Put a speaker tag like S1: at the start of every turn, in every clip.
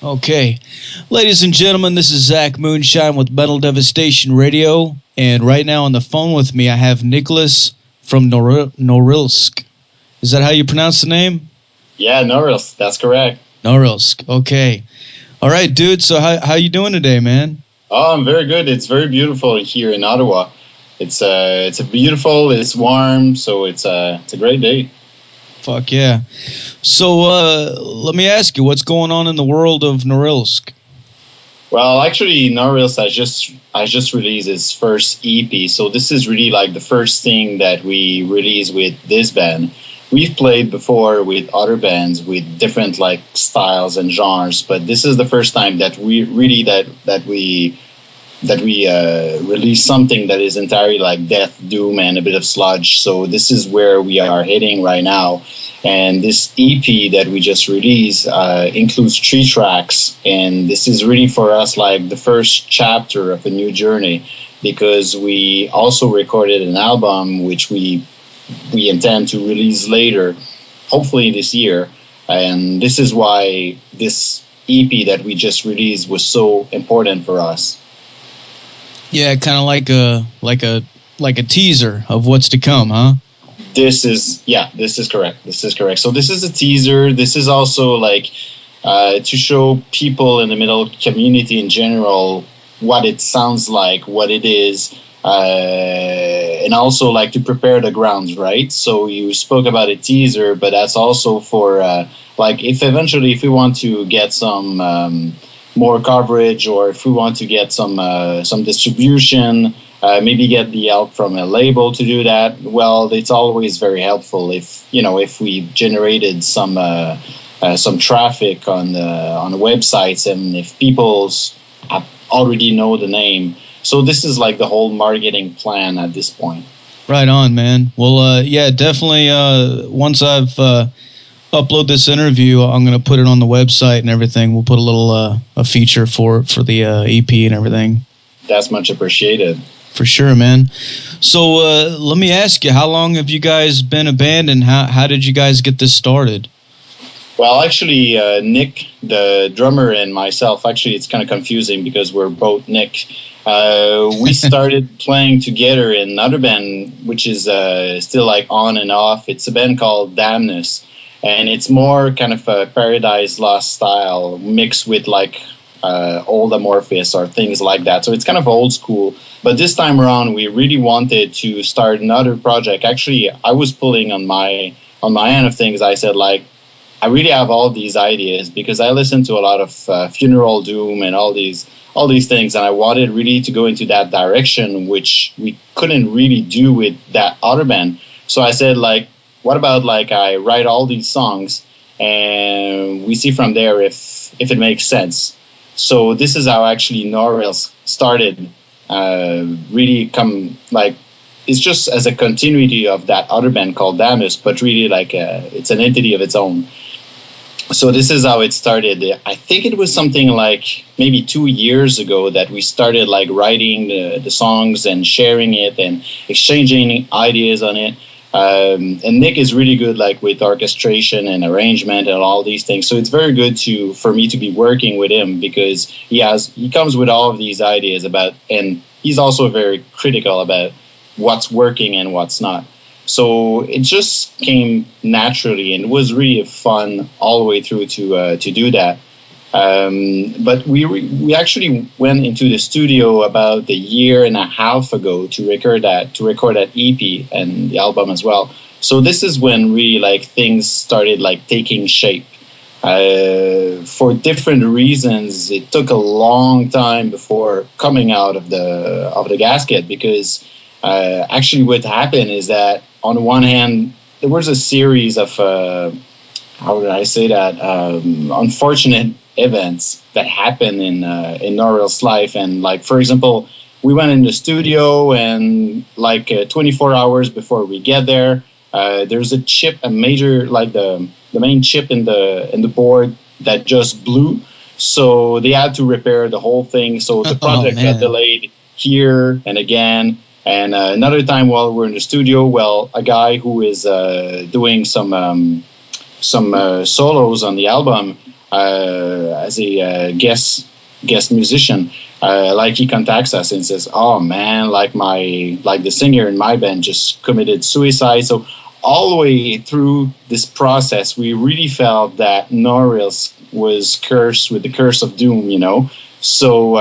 S1: Okay. Ladies and gentlemen, this is Zach Moonshine with Metal Devastation Radio. And right now on the phone with me, I have Nicholas from Norilsk. Is that how you pronounce the name?
S2: Yeah, Norilsk. That's correct.
S1: Norilsk. Okay. All right, dude. So how you doing today, man?
S2: Oh, I'm very good. It's very beautiful here in Ottawa. It's a beautiful. It's warm, so it's a great day.
S1: Fuck yeah. So let me ask you, what's going on in the world of Norilsk?
S2: Well, actually, Norilsk has just released its first EP, so this is really like the first thing that we release with this band. We've played before with other bands with different like styles and genres, but this is the first time that we really that we release something that is entirely like death, doom, and a bit of sludge. So this is where we are heading right now. And this EP that we just released includes 3 tracks, and this is really for us like the first chapter of a new journey, because we also recorded an album which we intend to release later, hopefully this year. And this is why this EP that we just released was so important for us.
S1: Yeah, kind of like a teaser of what's to come, huh?
S2: This is correct. This is correct. So this is a teaser. This is also like to show people in the metal community in general what it sounds like, what it is, and also like to prepare the grounds, right? So you spoke about a teaser, but that's also for like if we want to get some more coverage, or if we want to get some distribution, maybe get the help from a label to do that. Well, it's always very helpful if we generated some traffic on the websites, and if people already know the name. So this is like the whole marketing plan at this point.
S1: Right on, man. Well, yeah, definitely. Once I've upload this interview, I'm going to put it on the website and everything. We'll put a little a feature for the EP and everything.
S2: That's much appreciated.
S1: For sure, man. So let me ask you, how long have you guys been a band, and how did you guys get this started?
S2: Well, actually, Nick, the drummer, and myself, actually, it's kind of confusing because we're both Nick. We started playing together in another band, which is still like on and off. It's a band called Damnus. And it's more kind of a Paradise Lost style mixed with like old Amorphis or things like that. So it's kind of old school. But this time around, we really wanted to start another project. Actually, I was pulling on my end of things. I said, like, I really have all these ideas because I listened to a lot of funeral doom and all these things, and I wanted really to go into that direction, which we couldn't really do with that other band. So I said, like, what about like I write all these songs and we see from there if it makes sense. So this is how actually Norilsk started. Really come like it's just as a continuity of that other band called Damus, but really like it's an entity of its own. So this is how it started. I think it was something like maybe 2 years ago that we started like writing the songs and sharing it and exchanging ideas on it. And Nick is really good like with orchestration and arrangement and all these things. So it's very good for me to be working with him because he comes with all of these ideas about, and he's also very critical about what's working and what's not. So it just came naturally, and it was really fun all the way through to do that. But we actually went into the studio about a year and a half ago to record that EP and the album as well. So this is when really like things started like taking shape. For different reasons, it took a long time before coming out of the gasket because actually what happened is that on the one hand there was a series of how did I say that unfortunate events that happen in Norilsk's life. And like, for example, we went in the studio and like 24 hours before we get there, there's a chip, a major, like the main chip in the board that just blew. So they had to repair the whole thing. So the project got delayed here and again. And another time while we're in the studio, well, a guy who is doing some solos on the album as a guest musician. Like he contacts us and says, "Oh man, like the singer in my band just committed suicide." So all the way through this process, we really felt that Norilsk was cursed with the curse of doom, you know. So,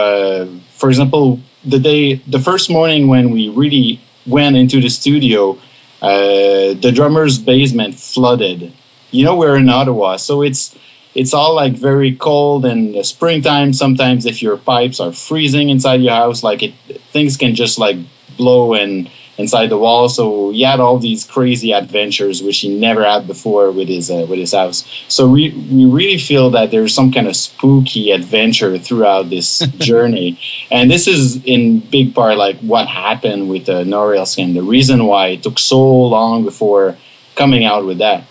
S2: for example, the first morning when we really went into the studio, the drummer's basement flooded. You know, we're in Ottawa, so it's all like very cold, and the springtime, sometimes if your pipes are freezing inside your house, things can just like blow and inside the wall. So he had all these crazy adventures which he never had before with his house. So we really feel that there's some kind of spooky adventure throughout this journey, and this is in big part like what happened with Norilsk, and the reason why it took so long before coming out with that.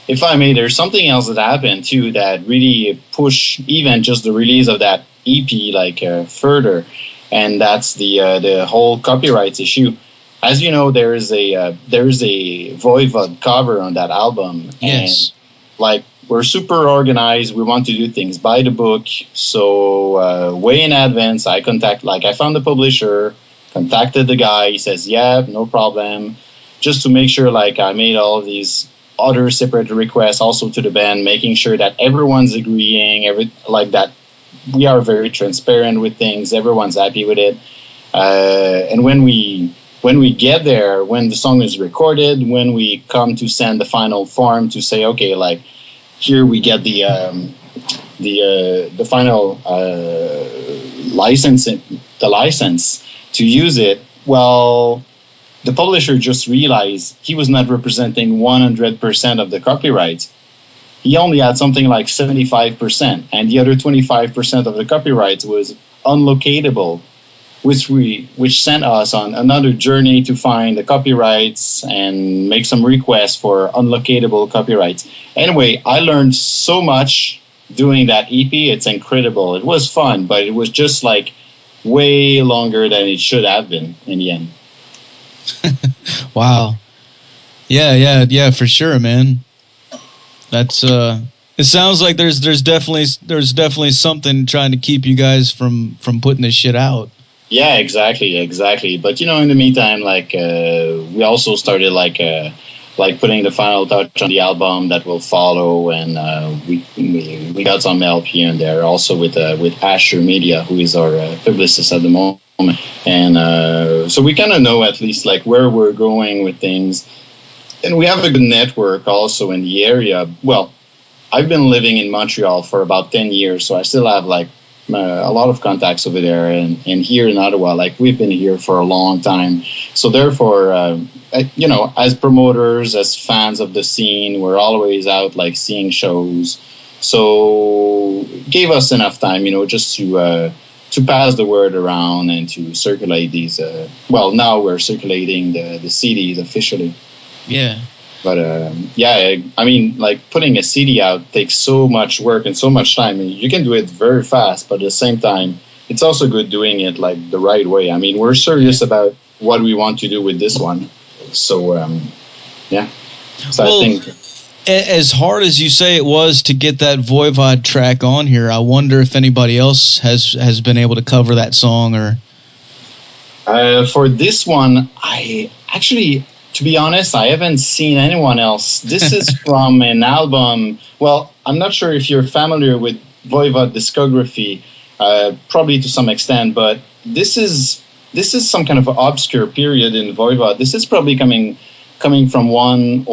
S2: If I may, there's something else that happened too that really pushed even just the release of that EP further, and that's the whole copyrights issue. As you know, there is a Voivod cover on that album.
S1: Yes.
S2: And we're super organized. We want to do things by the book. So way in advance, I found the publisher, contacted the guy. He says, "Yeah, no problem." Just to make sure I made all of these other separate requests also to the band, making sure that everyone's agreeing, that we are very transparent with things. Everyone's happy with it. And when we get there, when the song is recorded, when we come to send the final form to say, okay, here we get the final license to use it. Well, the publisher just realized he was not representing 100% of the copyright. He only had something like 75%, and the other 25% of the copyright was unlocatable, which sent us on another journey to find the copyrights and make some requests for unlocatable copyrights. Anyway, I learned so much doing that EP. It's incredible. It was fun, but it was just way longer than it should have been in the end.
S1: Wow. Yeah, for sure, man. That's it sounds like there's definitely something trying to keep you guys from putting this shit out.
S2: Yeah, exactly. But in the meantime, we also started putting the final touch on the album that will follow, and we got some help here and there also with Asher Media, who is our publicist at the moment. And so we kind of know at least where we're going with things, and we have a good network also in the area. Well, I've been living in Montreal for about 10 years, so I still have a lot of contacts over there, and here in Ottawa, we've been here for a long time. So therefore, as promoters, as fans of the scene, we're always out seeing shows. So it gave us enough time, just to pass the word around and to circulate these. Now we're circulating the CDs officially.
S1: Yeah.
S2: But putting a CD out takes so much work and so much time. And you can do it very fast, but at the same time, it's also good doing it the right way. I mean, we're serious about what we want to do with this one. So, yeah. So
S1: well,
S2: I think,
S1: as hard as you say it was to get that Voivod track on here, I wonder if anybody else has been able to cover that song or.
S2: For this one, to be honest, I haven't seen anyone else. This is from an album. Well, I'm not sure if you're familiar with Voivod discography, probably to some extent, but this is some kind of obscure period in Voivod. This is probably coming from one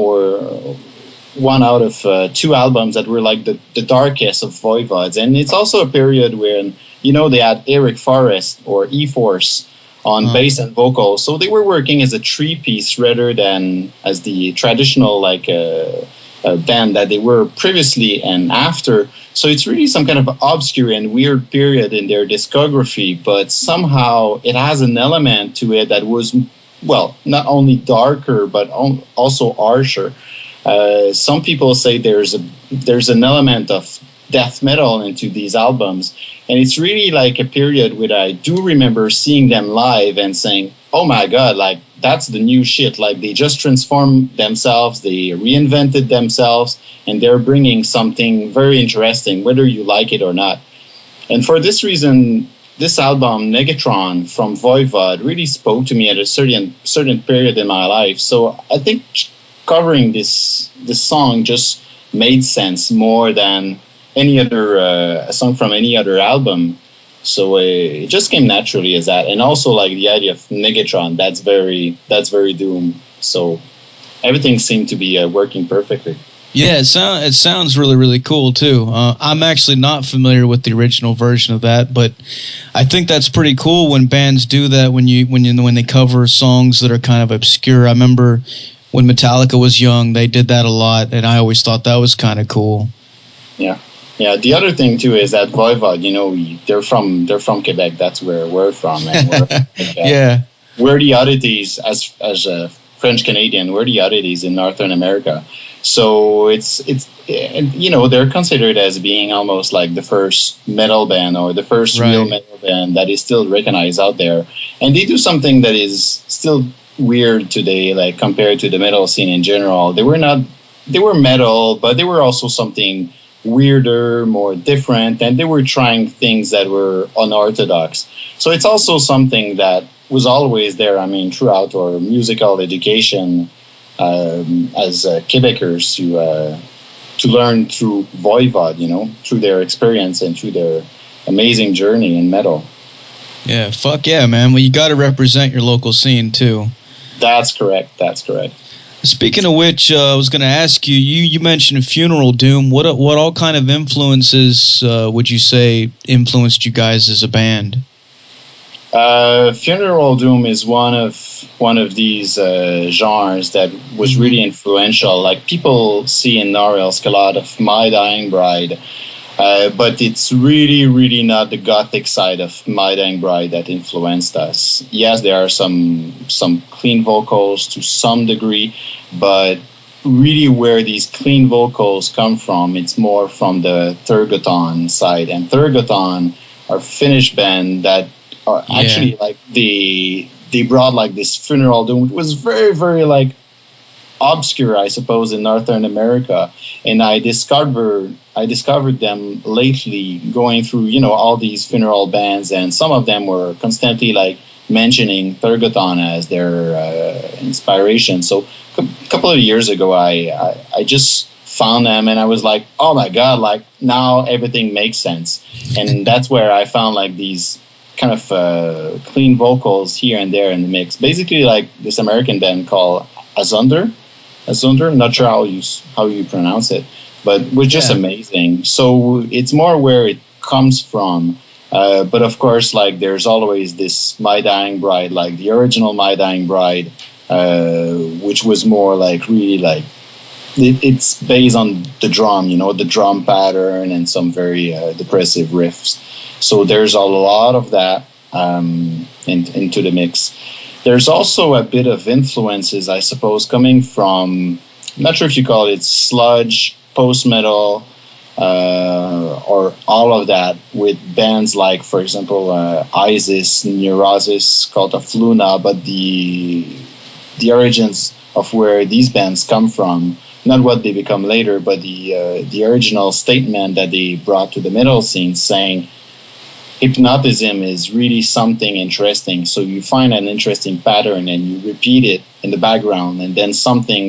S2: out of two albums that were the darkest of Voivods. And it's also a period when, they had Eric Forrest or E-Force on bass and vocals. So they were working as a three-piece rather than as the traditional band that they were previously and after. So it's really some kind of obscure and weird period in their discography, but somehow it has an element to it that was, not only darker, but also harsher. Some people say there's an element of death metal into these albums, and it's really a period where I do remember seeing them live and saying, oh my god, like that's the new shit. Like they just transformed themselves, they reinvented themselves, and they're bringing something very interesting, whether you like it or not. And for this reason, this album Negatron from Voivod really spoke to me at a certain period in my life. So I think covering this song just made sense more than any other a song from any other album. So it just came naturally as that, and also like the idea of Negatron, that's very Doom. So everything seemed to be working perfectly.
S1: Yeah, it sounds really, really cool too. I'm actually not familiar with the original version of that, but I think that's pretty cool when bands do that. When they cover songs that are kind of obscure. I remember when Metallica was young, they did that a lot, and I always thought that was kind of cool.
S2: Yeah, yeah. The other thing too is that Voivod, they're from Quebec. That's where we're from, and
S1: yeah,
S2: we're the oddities as a French Canadian. We're the oddities in Northern America. So it's they're considered as being almost like the first metal band or the first real metal band that is still recognized out there, and they do something that is still weird today, like compared to the metal scene in general. They were metal, but they were also something weirder, more different, and they were trying things that were unorthodox. So it's also something that was always there. I mean, throughout our musical education. As Quebecers to learn through Voivod, through their experience and through their amazing journey in metal.
S1: Yeah, fuck yeah, man. Well, you got to represent your local scene too.
S2: That's correct.
S1: Speaking of which, I was going to ask you. You mentioned Funeral Doom. What all kind of influences would you say influenced you guys as a band?
S2: Funeral Doom is one of these genres that was really influential. Like people see in Norilsk a lot of My Dying Bride, but it's really, really not the gothic side of My Dying Bride that influenced us. Yes, there are some clean vocals to some degree, but really where these clean vocals come from, it's more from the Thurgoton side. And Thurgoton are Finnish band that actually like they brought like this Funeral Doom, which was very, very like obscure, I suppose, in Northern America. And I discovered them lately going through all these funeral bands, and some of them were constantly like mentioning Thurgoton as their inspiration. So a couple of years ago, I just found them and I was like, oh my god, like now everything makes sense. And that's where I found like these kind of clean vocals here and there in the mix. Basically, like this American band called Azunder, not sure how you pronounce it, but was just amazing. So it's more where it comes from. But of course, like there's always this My Dying Bride, like the original My Dying Bride, which was more like really like it's based on the drum, the drum pattern and some very depressive riffs. So there's a lot of that into the mix. There's also a bit of influences, I suppose, coming from, I'm not sure if you call it sludge, post-metal, or all of that, with bands like, for example, Isis, Neurosis, Cult of Luna, but the origins of where these bands come from, not what they become later, but the original statement that they brought to the metal scene, saying hypnotism is really something interesting. So you find an interesting pattern and you repeat it in the background, and then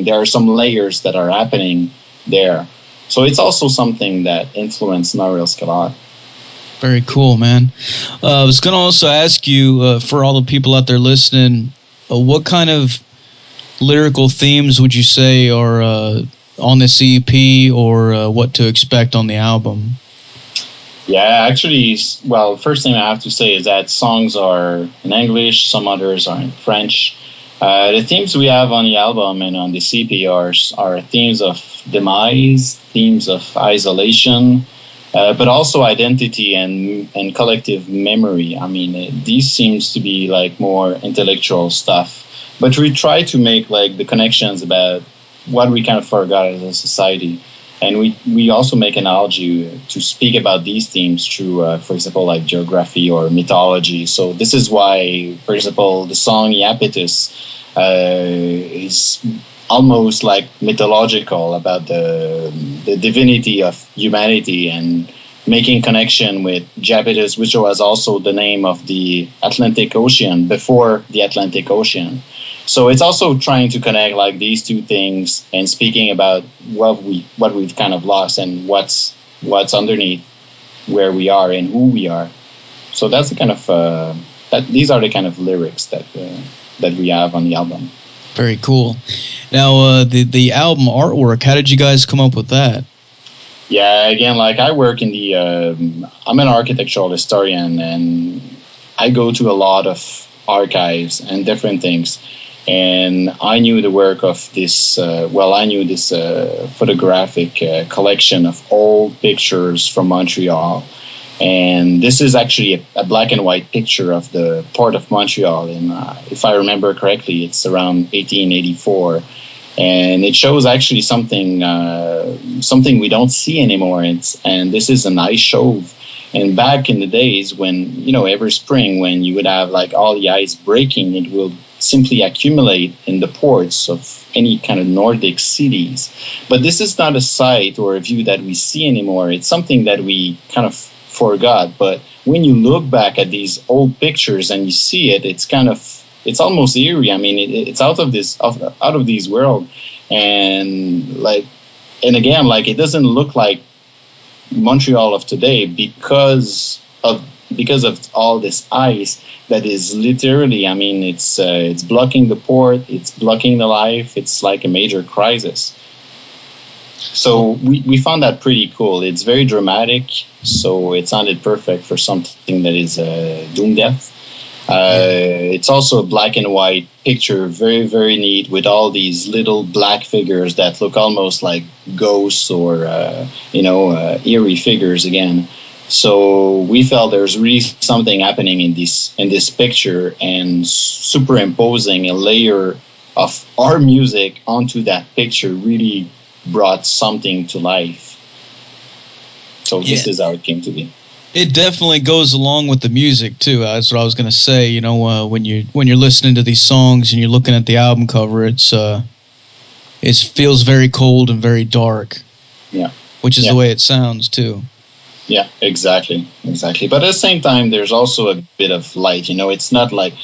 S2: there are some layers that are happening there. So it's also something that influenced Norilsk a lot.
S1: Very cool, man. I was going to also ask you, for all the people out there listening, what kind of lyrical themes would you say are on this EP, or what to expect on the album?
S2: Yeah, actually, well, first thing I have to say is that songs are in English, some others are in French. The themes we have on the album and on the EP are themes of demise, themes of isolation, but also identity and collective memory. I mean, these seems to be like more intellectual stuff, but we try to make like the connections about what we kind of forgot as a society. And we also make analogy to speak about these themes through, for example, like geography or mythology. So this is why, for example, the song Iapetus is almost like mythological about the divinity of humanity and making connection with Japetus, which was also the name of the Atlantic Ocean before the Atlantic Ocean. So it's also trying to connect like these two things and speaking about what we've kind of lost and what's underneath where we are and who we are. So that's the kind of these are the kind of lyrics that we have on the album.
S1: Very cool. Now the album artwork, how did you guys come up with that?
S2: Yeah, again, like I work in the I'm an architectural historian, and I go to a lot of archives and different things. And I knew the work of this, I knew this photographic collection of old pictures from Montreal. And this is actually a black and white picture of the port of Montreal. And if I remember correctly, it's around 1884. And it shows actually something we don't see anymore. And this is an ice chauve. And back in the days when, every spring when you would have like all the ice breaking, it will simply accumulate in the ports of any kind of Nordic cities. But this is not a sight or a view that we see anymore. It's something that we kind of forgot. But when you look back at these old pictures and you see it, it's almost eerie. I mean, it's out of this world. And again, like it doesn't look like Montreal of today because of all this ice that is literally, I mean, it's blocking the port, it's blocking the life, it's like a major crisis. So we found that pretty cool. It's very dramatic, so it sounded perfect for something that is doom death. It's also a black and white picture, very, very neat, with all these little black figures that look almost like ghosts or, eerie figures again. So we felt there's really something happening in this picture, and superimposing a layer of our music onto that picture really brought something to life. So this is how it came to be.
S1: It definitely goes along with the music too. That's what I was going to say. When you're listening to these songs and you're looking at the album cover, it feels very cold and very dark. Yeah, which is the way it sounds too.
S2: Yeah, exactly. But at the same time, there's also a bit of light. It's not like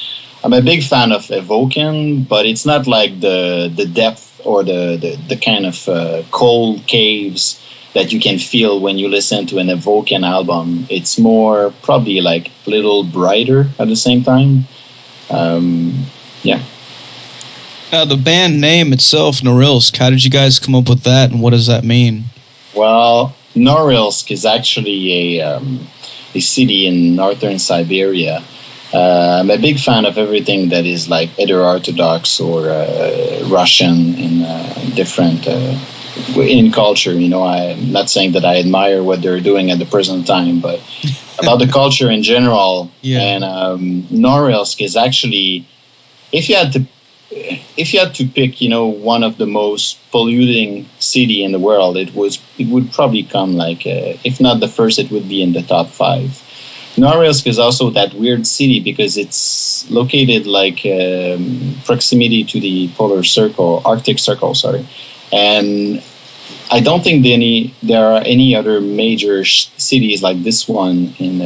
S2: I'm a big fan of evoking, but it's not like the depth or the kind of cold caves that you can feel when you listen to an Evoken album. It's more probably like a little brighter at the same time. Yeah.
S1: Now, the band name itself, Norilsk, how did you guys come up with that, and what does that mean?
S2: Well, Norilsk is actually a city in northern Siberia. I'm a big fan of everything that is like either Orthodox or Russian and different in culture. I'm not saying that I admire what they're doing at the present time, but about the culture in general. Yeah. And Norilsk is actually, if you had to pick, one of the most polluting city in the world, it would probably come like, if not the first, it would be in the top 5. Norilsk is also that weird city because it's located like proximity to the Arctic Circle, and I don't think there are any other major cities like this one in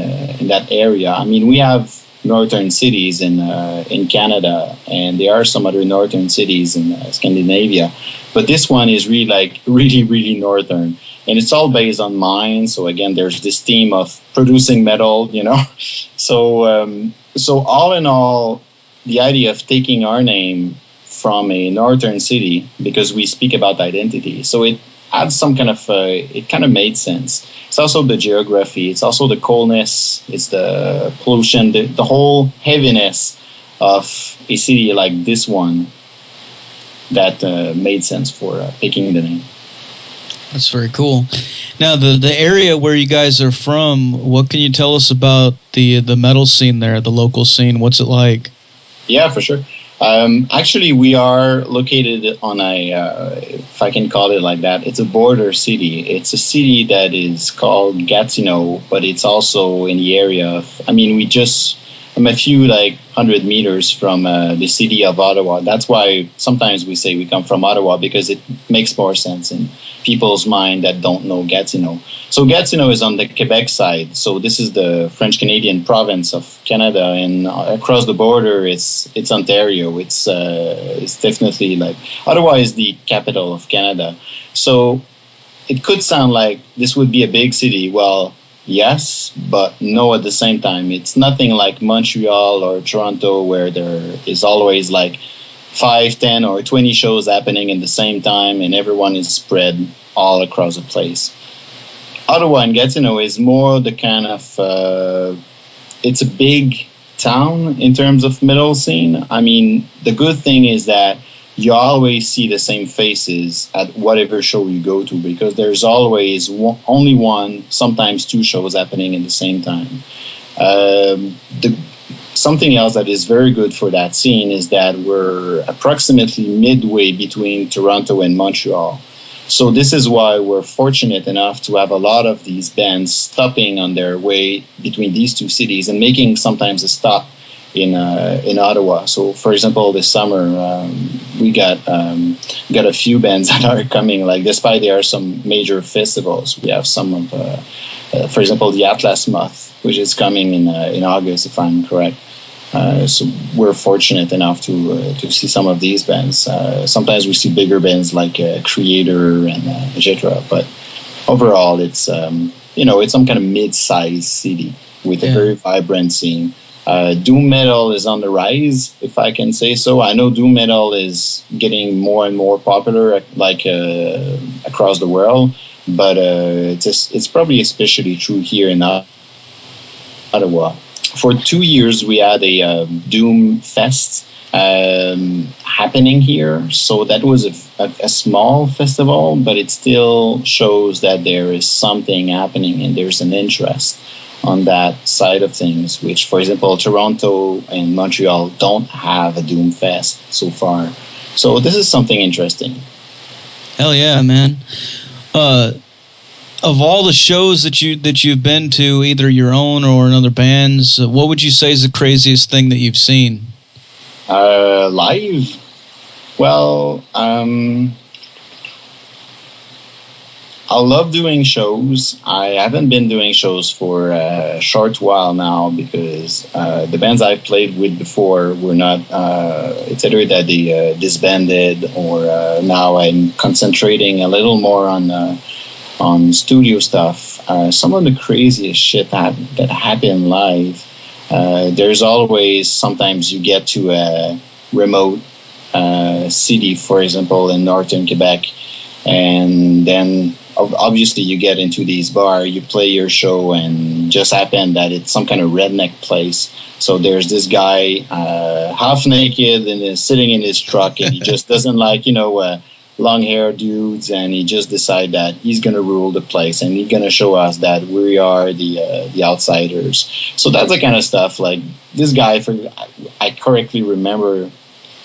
S2: that area. I mean, we have northern cities in Canada, and there are some other northern cities in Scandinavia, but this one is really northern, and it's all based on mines. So again, there's this theme of producing metal, So all in all, the idea of taking our name from a northern city, because we speak about identity, so it adds some kind of it kind of made sense. It's also the geography, it's also the coldness, it's the pollution, the whole heaviness of a city like this one that made sense for picking the name.
S1: That's very cool. Now, the area where you guys are from, what can you tell us about the metal scene there, the local scene? What's it like?
S2: Yeah, for sure. Actually, we are located on a, if I can call it like that, it's a border city. It's a city that is called Gatineau, but it's also in the area of, I mean, I'm a few like 100 meters from the city of Ottawa. That's why sometimes we say we come from Ottawa, because it makes more sense in people's mind that don't know Gatineau. So Gatineau is on the Quebec side. So this is the French-Canadian province of Canada, and across the border, it's Ontario. It's definitely like Ottawa is the capital of Canada. So it could sound like this would be a big city. Well, yes, but no at the same time. It's nothing like Montreal or Toronto, where there is always like 5, 10, or 20 shows happening at the same time, and everyone is spread all across the place. Ottawa and Gatineau is more the kind of, it's a big town in terms of metal scene. I mean, the good thing is that you always see the same faces at whatever show you go to, because there's always only one, sometimes two shows happening at the same time. Something else that is very good for that scene is that we're approximately midway between Toronto and Montreal. So this is why we're fortunate enough to have a lot of these bands stopping on their way between these two cities and making sometimes a stop in Ottawa. So, for example, this summer we got a few bands that are coming. Like, despite there are some major festivals, we have some of, for example, the Atlas Moth, which is coming in August, if I'm correct. So we're fortunate enough to see some of these bands. Sometimes we see bigger bands like Creator and etc. But overall, it's it's some kind of mid-sized city with a very vibrant scene. Doom metal is on the rise, if I can say so. I know doom metal is getting more and more popular, like across the world, but it's probably especially true here in Ottawa. For 2 years, we had a Doom Fest happening here. So that was a small festival, but it still shows that there is something happening and there's an interest on that side of things, which, for example, Toronto and Montreal don't have a Doom Fest so far. So this is something interesting.
S1: Hell yeah, man. Of all the shows that you've been to, either your own or another band's, what would you say is the craziest thing that you've seen?
S2: Live? Well, I love doing shows. I haven't been doing shows for a short while now, because the bands I've played with before were not, it's either that they disbanded, or now I'm concentrating a little more on studio stuff. Some of the craziest shit that happen live. There's always, sometimes you get to a remote city, for example, in northern Quebec, and then obviously you get into these bars, you play your show, and just happen that it's some kind of redneck place. So there's this guy half naked and is sitting in his truck, and he just doesn't like, long hair dudes, and he just decided that he's going to rule the place, and he's going to show us that we are the outsiders. So that's the kind of stuff. Like, this guy, I correctly remember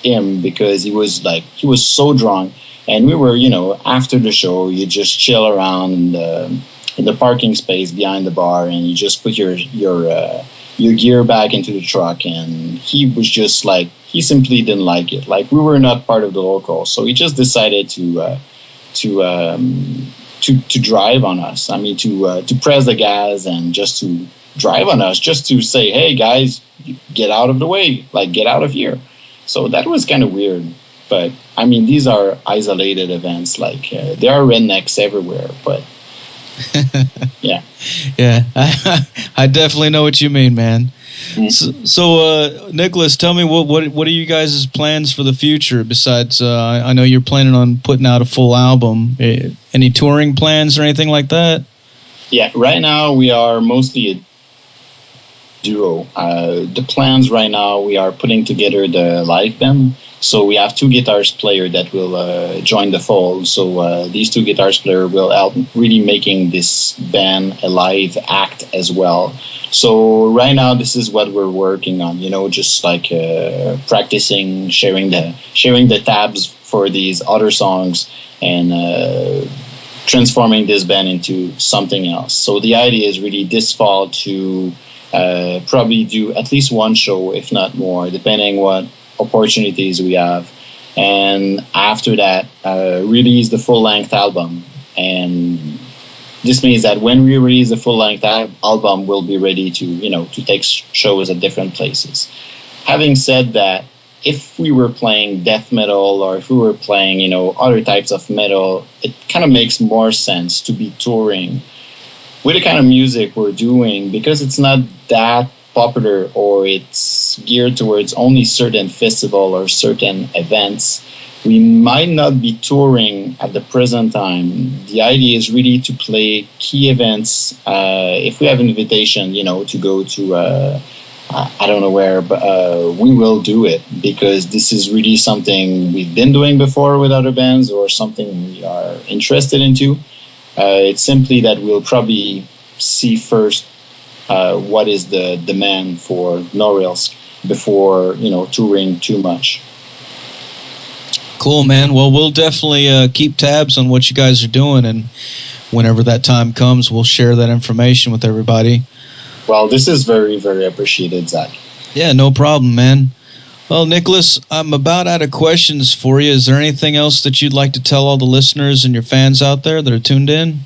S2: him, because he was so drunk, and we were, after the show, you just chill around in the parking space behind the bar, and you just put your gear back into the truck, and he was just like, he simply didn't like it. Like, we were not part of the local, so he just decided to drive on us. I mean, to press the gas and just to drive on us, just to say, hey guys, get out of the way, like, get out of here. So that was kind of weird. But I mean, these are isolated events. Like, there are rednecks everywhere, but yeah.
S1: I definitely know what you mean, man. Mm-hmm. So Nicholas, tell me what are you guys' plans for the future? Besides, I know you're planning on putting out a full album. Any touring plans or anything like that?
S2: Yeah, right now we are mostly a duo. The plans right now, we are putting together the live band. So we have two guitars player that will join the fold. So these two guitars player will help really making this band a live act as well. So right now, this is what we're working on. You know, just like practicing, sharing the tabs for these other songs, and transforming this band into something else. So the idea is really this fall to probably do at least one show, if not more, depending what opportunities we have. And after that, release the full-length album. And this means that when we release the full-length album, we'll be ready to, to take shows at different places. Having said that, if we were playing death metal or if we were playing, other types of metal, it kind of makes more sense to be touring with the kind of music we're doing, because it's not that popular or it's geared towards only certain festival or certain events. We might not be touring at the present time. The idea is really to play key events. If we have an invitation, to go to I don't know where, but we will do it, because this is really something we've been doing before with other bands or something we are interested into. It's simply that we'll probably see first what is the demand for Norilsk before, touring too much.
S1: Cool, man. Well, we'll definitely keep tabs on what you guys are doing, and whenever that time comes, we'll share that information with everybody.
S2: Well, this is very, very appreciated, Zach.
S1: Yeah, no problem, man. Well, Nicholas, I'm about out of questions for you. Is there anything else that you'd like to tell all the listeners and your fans out there that are tuned in?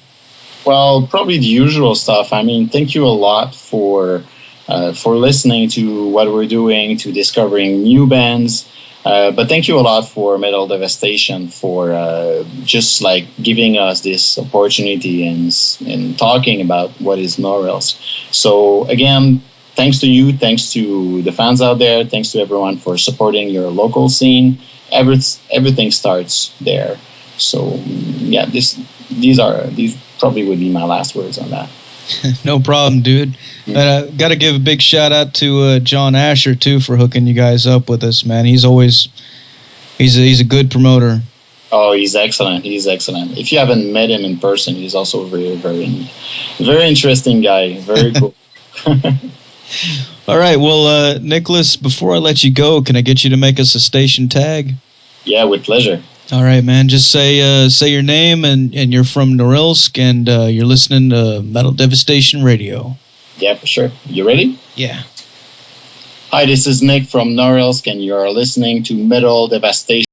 S2: Well, probably the usual stuff. I mean, thank you a lot for listening to what we're doing, to discovering new bands. But thank you a lot for Metal Devastation for just like giving us this opportunity and talking about what is Norilsk. So again, thanks to you, thanks to the fans out there, thanks to everyone for supporting your local scene. Everything starts there. So yeah, these probably would be my last words on that.
S1: No problem, dude. Got to give a big shout out to John Asher too for hooking you guys up with us, man. He's a good promoter.
S2: Oh, he's excellent. He's excellent. If you haven't met him in person, he's also a very, very, very interesting guy. Very cool.
S1: All right. Well, Nicholas, before I let you go, can I get you to make us a station tag?
S2: Yeah, with pleasure.
S1: All right, man. Just say your name and you're from Norilsk and you're listening to Metal Devastation Radio.
S2: Yeah, for sure. You ready?
S1: Yeah.
S2: Hi, this is Nick from Norilsk, and you're listening to Metal Devastation.